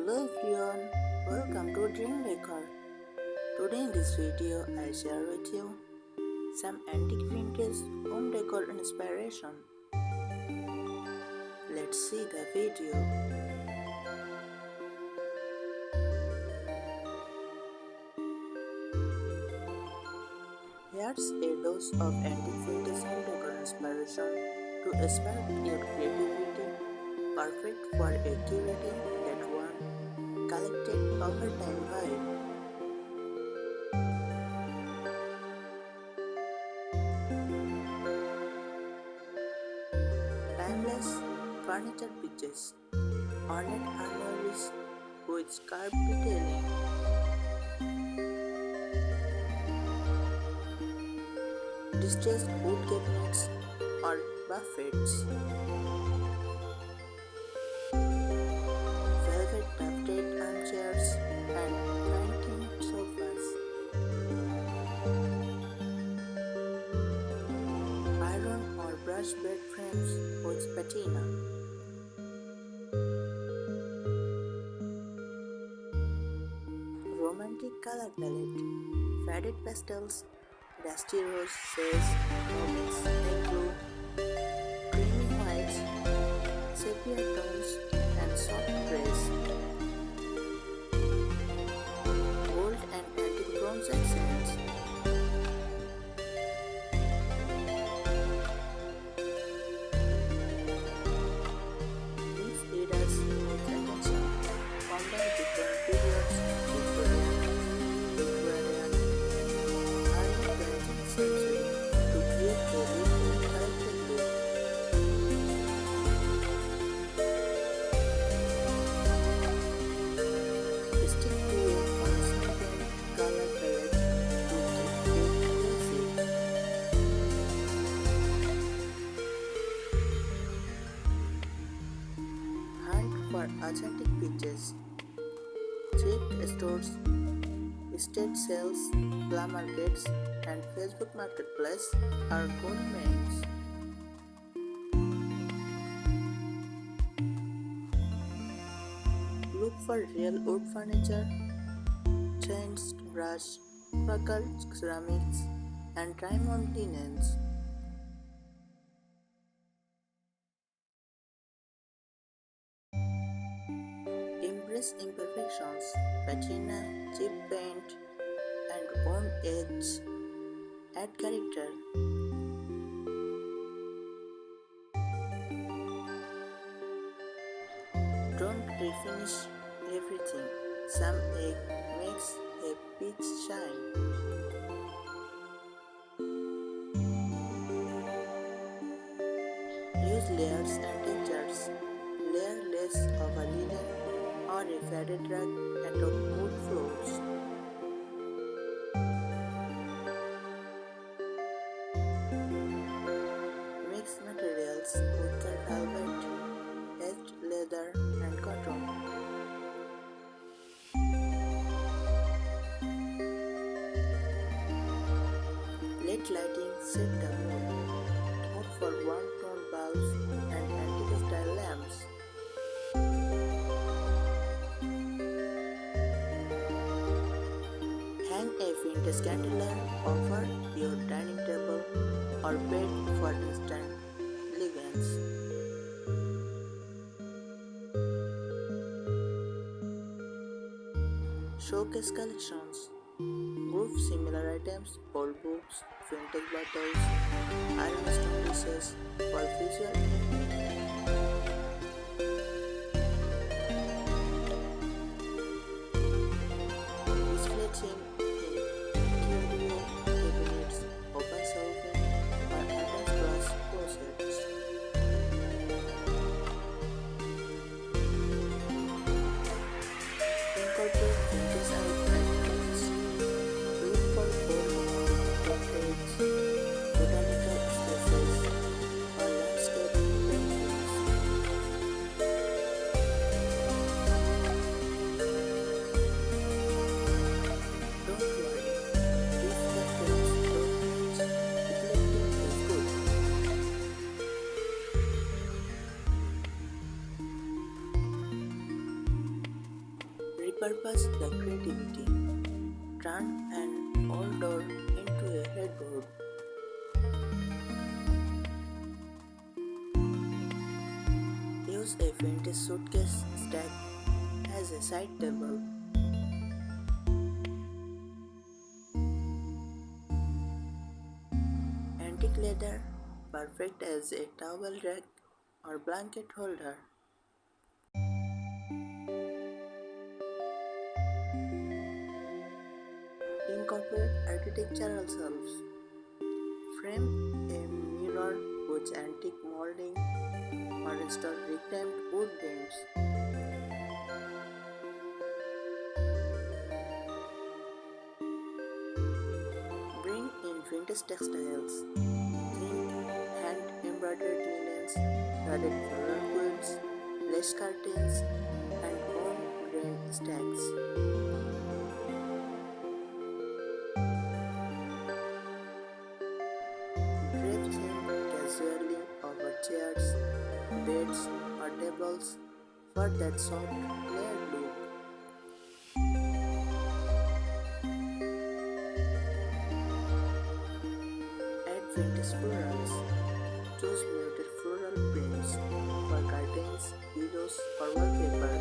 Hello everyone, welcome to Dream Decor. Today in this video I share with you some antique vintage home decor inspiration. Let's see the video. Here's a dose of antique vintage home decor inspiration to spark your creativity, perfect for a curating that one collected over time vibe. Timeless furniture pieces, ornate harmonies with carved detailing. Distressed wood cabinets or buffets. Velvet tufted armchairs and fine sofas. Iron or brush bed frames with patina. Romantic color palette, faded pastels, dusty rose, says, mix, blue, creamy whites, sepia tones, and soft grays. Gold and antique bronze accents. These eras with attention combine different periods, Victorian, early 20th century, to create a really collected look. Stick to a consistent color palette to keep it cohesive. Hunt for authentic pieces. Thrift stores, estate sales, flea markets, and Facebook Marketplace are good mates. Look for real wood furniture, chains, brush, buckled ceramics, and trim-on linens. Embrace imperfections, patina, chip paint, and worn edges add character. Don't refinish everything. Some egg makes a peach shine. Use layers and textures. Layer less of a linen or a faded rug and of wood floors. Mix materials with velvet, edged leather, and cotton. Let lighting set the mood. Opt for warm-tone bulbs and antique-style lamps. Hang a vintage candelier over your dining table or bed for instant elegance. Showcase collections. Group similar items, old books, vintage bottles, iron stone pieces for visual effect. Display theme in curio cabinets, open shelving, or advanced glass closets. Incorporate vintage items. Look for old portraits, botanical spaces, or landscape paintings. repurpose the creativity. Turn an old door into a headboard. Use a vintage suitcase stack as a side table. Antique leather, perfect as a towel rack or blanket holder. Incorporate architectural shelves. Frame a mirror with antique molding or install reclaimed wood beams. Bring in vintage textiles. Think hand-embroidered linens, threaded floral quilts, lace curtains, and home-grain stacks. Drape them casually over chairs, beds, or tables for that soft, layered look. Add vintage florals. Choose muted floral prints for curtains, pillows, or wallpaper.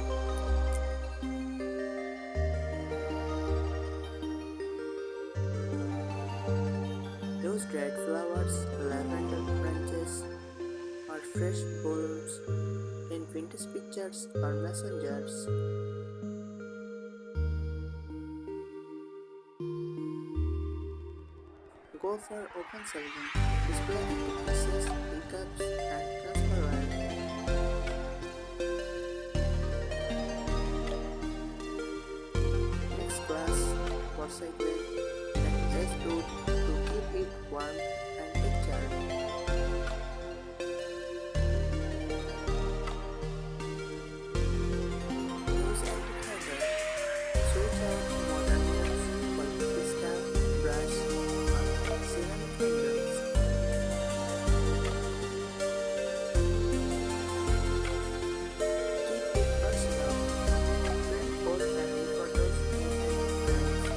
Use dried flowers, lavender branches, or fresh blooms in vintage pictures or messengers. Go for open shelving. Display antique pieces, teacups, and transferware. Mix glass, porcelain, and edged wood to keep it warm and textured. Use antique leather. Switch out modern tools for crystal, brush, or ceramic handles. Keep it personal. Print old family photos in antique frames.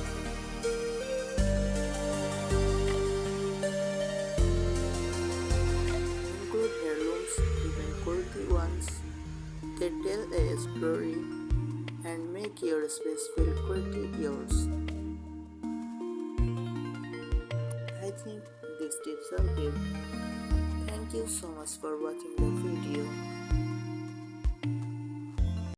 Include heirlooms, even quirky ones. They tell a story and make your space feel quirky yours. I think these tips are good. Thank you so much for watching the video.